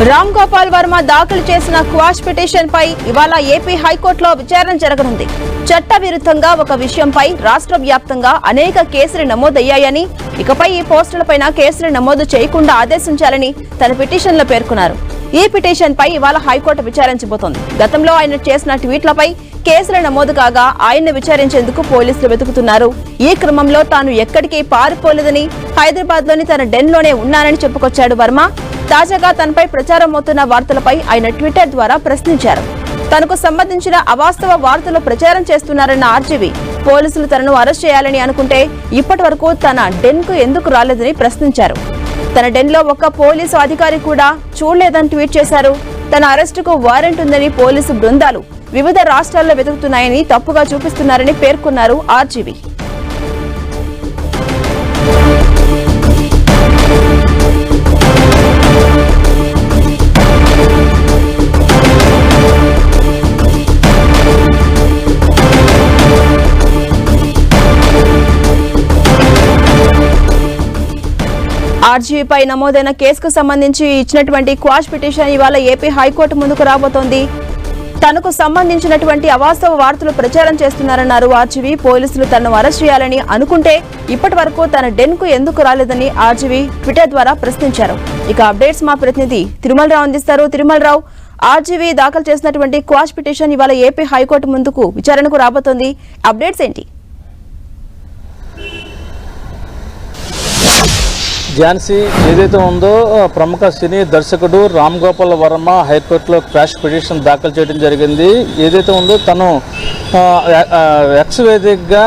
రామ్ గోపాల్ వర్మ దాఖలు చేసిన quash petition పై ఇవాళ ఏపీ హైకోర్టులో విచారణ జరగనుంది. చట్ట విరుద్ధంగా ఒక విషయంపై రాష్ట్ర వ్యాప్తంగా అనేక కేసులు నమోదయ్యాయని, ఇకపై ఈ పోస్టులపైన కేసులు నమోదు చేయకుండా ఆదేశించాలని తన పిటిషన్లో పేర్కొన్నారు. ఈ పిటిషన్ పై ఇవాళ హైకోర్టు విచారించబోతోంది. గతంలో ఆయన చేసిన ట్వీట్లపై కేసుల నమోదు కాగా ఆయన్ను విచారించేందుకు పోలీసులు వెతుకుతున్నారు. ఈ క్రమంలో తాను ఎక్కడికి పారిపోలేదని, హైదరాబాద్ లోని తన డెన్ లోనే ఉన్నానని చెప్పుకొచ్చాడు వర్మ. తాజాగా తనపై ప్రచారం అవుతున్న వార్తలపై ఆయన ట్విట్టర్ ద్వారా ప్రశ్నించారు. తనకు సంబంధించిన అవాస్తవ వార్తలు ప్రచారం చేస్తున్నారన్న ఆర్జీవీ పోలీసులు తనను అరెస్ట్ చేయాలని అనుకుంటే ఇప్పటి వరకు తన డెన్ కు ఎందుకు రాలేదని ప్రశ్నించారు. తన డెన్ లో ఒక్క పోలీసు అధికారి కూడా చూడలేదని ట్వీట్ చేశారు. తన అరెస్టుకు వారెంట్ ఉందని పోలీసు బృందాలు వివిధ రాష్ట్రాల్లో వెతుకుతున్నాయని తప్పుగా చూపిస్తున్నారని పేర్కొన్నారు ఆర్జీవీ. ఆర్జీవీపై నమోదైన కేసుకు సంబంధించి ఇచ్చినటువంటి క్వాష్ పిటిషన్ ఇవాళ ఏపీ హైకోర్టు ముందుకు రాబోతోంది. తనకు సంబంధించినటువంటి అవాస్తవ వార్తలు ప్రచారం చేస్తున్నారన్నారు ఆర్జీవీ. పోలీసులు తనను అరెస్ట్ చేయాలని అనుకుంటే ఇప్పటి వరకు తన డెన్ కు ఎందుకు రాలేదని ఆర్జీవీ ట్విట్టర్ ద్వారా ప్రశ్నించారు. ఇక అప్డేట్స్ మా ప్రతినిధి తిరుమలరావు అందిస్తారు. తిరుమలరావు, ఆర్జీవీ దాఖలు చేసినటువంటి క్వాష్ పిటిషన్ ఇవాళ ఏపీ హైకోర్టు ముందుకు విచారణకు రాబోతోంది. అప్డేట్స్ ఏంటి? ఝాన్సీ, ఏదైతే ఉందో ప్రముఖ సినీ దర్శకుడు రామ్ గోపాల్ వర్మ హైకోర్టులో క్వాష్ పిటిషన్ దాఖలు చేయడం జరిగింది. ఏదైతే ఉందో తను ఎక్స్ వేదికగా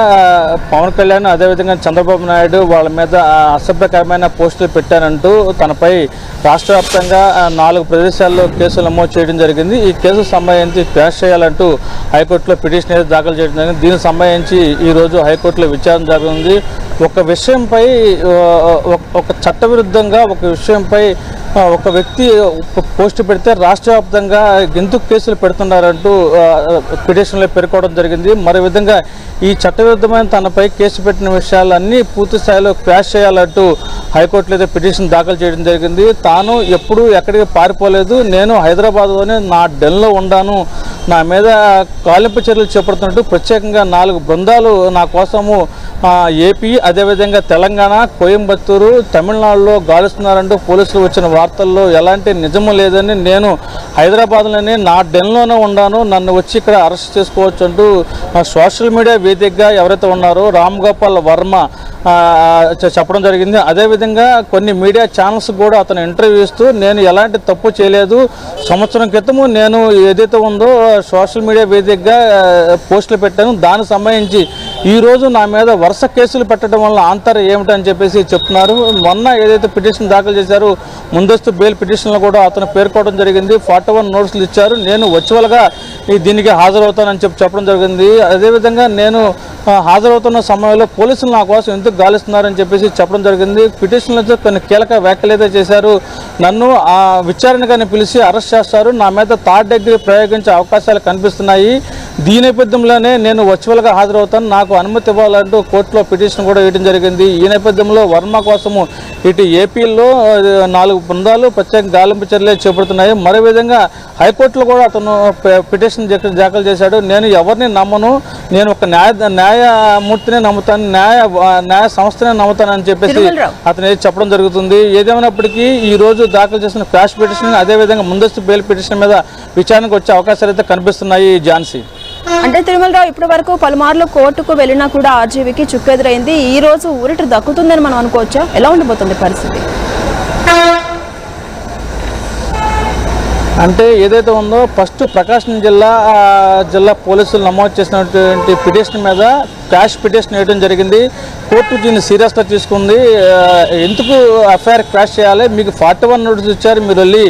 పవన్ కళ్యాణ్, అదేవిధంగా చంద్రబాబు నాయుడు వాళ్ళ మీద అసభ్యకరమైన పోస్టులు పెట్టారంటూ తనపై రాష్ట్ర వ్యాప్తంగా 4 ప్రదేశాల్లో కేసులు నమోదు చేయడం జరిగింది. ఈ కేసుకు సంబంధించి క్వాష్ చేయాలంటూ హైకోర్టులో పిటిషన్ అయితే దాఖలు చేయడం జరిగింది. దీనికి సంబంధించి ఈరోజు హైకోర్టులో విచారణ జరుగుతుంది. ఒక విషయంపై ఒక చట్టవిరుద్ధంగా ఒక విషయంపై ఒక వ్యక్తి పోస్ట్ పెడితే రాష్ట్ర వ్యాప్తంగా ఎందుకు కేసులు పెడుతున్నారంటూ పిటిషన్లో పేర్కోవడం జరిగింది. మరో విధంగా ఈ చట్టవిరుద్ధమైన తనపై కేసు పెట్టిన విషయాలన్నీ పూర్తి స్థాయిలో క్వాష్ చేయాలంటూ హైకోర్టులో అయితే పిటిషన్ దాఖలు చేయడం జరిగింది. తాను ఎప్పుడూ ఎక్కడికి పారిపోలేదు, నేను హైదరాబాద్లోనే నా డెన్లో ఉండాను, నా మీద కాలింపు చర్యలు చేపడుతున్నట్టు ప్రత్యేకంగా 4 బృందాలు నా కోసము ఏపీ, అదేవిధంగా తెలంగాణ, కోయంబత్తూరు, తమిళనాడులో గాలుస్తున్నారంటూ పోలీసులు వచ్చిన వార్తల్లో ఎలాంటి నిజము లేదని, నేను హైదరాబాద్లోనే నా డెన్లోనే ఉన్నాను, నన్ను వచ్చి ఇక్కడ అరెస్ట్ చేసుకోవచ్చు అంటూ సోషల్ మీడియా వేదికగా ఎవరైతే ఉన్నారో రామ్ గోపాల్ వర్మ చెప్పడం జరిగింది. అదేవిధంగా కొన్ని మీడియా ఛానల్స్ కూడా అతను ఇంటర్వ్యూ ఇస్తూ నేను ఎలాంటి తప్పు చేయలేదు, సంవత్సరం క్రితము నేను ఏదైతే ఉందో సోషల్ మీడియా వేదికగా పోస్టులు పెట్టాను, దానికి సంబంధించి ఈరోజు నా మీద వరుస కేసులు పెట్టడం వల్ల ఆంతర్యం ఏమిటని చెప్పేసి చెప్తున్నారు. మొన్న ఏదైతే పిటిషన్ దాఖలు చేశారో ముందస్తు బెయిల్ పిటిషన్లో కూడా అతను పేర్కోవడం జరిగింది. 41 నోటీసులు ఇచ్చారు, నేను వర్చువల్గా దీనికి హాజరవుతానని చెప్పడం జరిగింది. అదేవిధంగా నేను హాజరవుతున్న సమయంలో పోలీసులు నా కోసం ఎందుకు గాలిస్తున్నారని చెప్పేసి చెప్పడం జరిగింది. పిటిషన్లో కొన్ని కీలక వ్యాఖ్యలు అయితే చేశారు. నన్ను విచారణకని పిలిచి అరెస్ట్ చేస్తారు, నా మీద థర్డ్ డిగ్రీ ప్రయోగించే అవకాశాలు కనిపిస్తున్నాయి, దీని నేపథ్యంలోనే నేను వర్చువల్గా హాజరవుతాను, నాకు అనుమతి ఇవ్వాలంటూ కోర్టులో పిటిషన్ కూడా వేయడం జరిగింది. ఈ నేపథ్యంలో వర్మ కోసము ఇటు ఏపీలో 4 బృందాలు ప్రత్యేక గాలింపు చర్యలు చేపడుతున్నాయి. మరో విధంగా హైకోర్టులో కూడా అతను పిటిషన్ దాఖలు చేశాడు. నేను ఎవరిని నమ్మను, నేను ఒక న్యాయమూర్తిని నమ్ముతాను, న్యాయ సంస్థనే నమ్ముతానని చెప్పేసి అతను చెప్పడం జరుగుతుంది. ఏదేమైనప్పటికీ ఈ రోజు దాఖలు చేసిన క్వాష్ పిటిషన్, అదేవిధంగా ముందస్తు బెయిల్ పిటిషన్ మీద విచారణకు వచ్చే అవకాశాలు అయితే కనిపిస్తున్నాయి. ఝాన్సీ, అంటే తిరుమలరావు, ఇప్పటి వరకు పలుమార్లు కోర్టుకు వెళ్ళినా కూడా ఆర్జీవీకి చుక్కెదురైంది. ఈ రోజు ఊరట దక్కుతుందని మనం అనుకోవచ్చా? ఎలా ఉండబోతుంది పరిస్థితి? అంటే ఏదైతే ఉందో ఫస్ట్ ప్రకాశం జిల్లా పోలీసులు నమోదు చేసినటువంటి పిటిషన్ మీద క్వాష్ పిటిషన్ వేయడం జరిగింది. కోర్టు దీన్ని సీరియస్గా తీసుకుంది. ఎందుకు ఎఫ్ఐఆర్ క్వాష్ చేయాలి, మీకు 41 నోటీస్ ఇచ్చారు, మీరు వెళ్ళి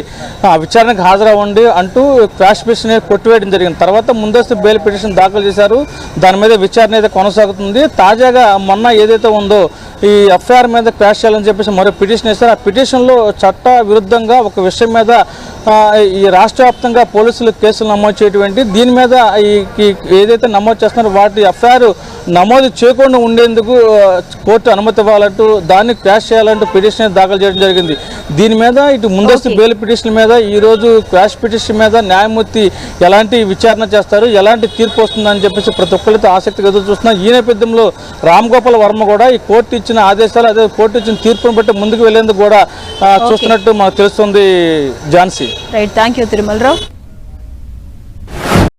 విచారణకు హాజరవ్వండి అంటూ క్వాష్ పిటిషన్ కొట్టివేయడం జరిగింది. తర్వాత ముందస్తు బెయిల్ పిటిషన్ దాఖలు చేశారు, దాని మీద విచారణ అయితే కొనసాగుతుంది. తాజాగా మొన్న ఏదైతే ఉందో ఈ ఎఫ్ఐఆర్ మీద క్వాష్ చేయాలని చెప్పేసి మరో పిటిషన్ వేశారు. ఆ పిటిషన్లో చట్ట విరుద్ధంగా ఒక విషయం మీద ఈ రాష్ట్ర వ్యాప్తంగా పోలీసులు కేసులు నమోదు చేయటువంటి దీని మీద ఏదైతే నమోదు చేస్తున్నారో వాటి ఎఫ్ఐఆర్ నమోదు చేయకుండా ఉండేందుకు కోర్టు అనుమతి ఇవ్వాలంటూ దాన్ని క్వాష్ చేయాలంటూ పిటిషన్ దాఖలు చేయడం జరిగింది. దీని మీద ఇటు ముందస్తు బెయిల్ పిటిషన్ మీద ఈరోజు క్వాష్ పిటిషన్ మీద న్యాయమూర్తి ఎలాంటి విచారణ చేస్తారు, ఎలాంటి తీర్పు వస్తుందని చెప్పేసి ప్రతి ఒక్కరితో ఆసక్తిగా ఎదురు చూస్తున్నారు. ఈ నేపథ్యంలో రామ్ గోపాల్ వర్మ కూడా ఈ కోర్టు ఇచ్చిన ఆదేశాలు, అదే కోర్టు ఇచ్చిన తీర్పును బట్టి ముందుకు వెళ్లేందుకు కూడా చూస్తున్నట్టు మాకు తెలుస్తుంది. Jhansi. Right, thank you Tirumalarao.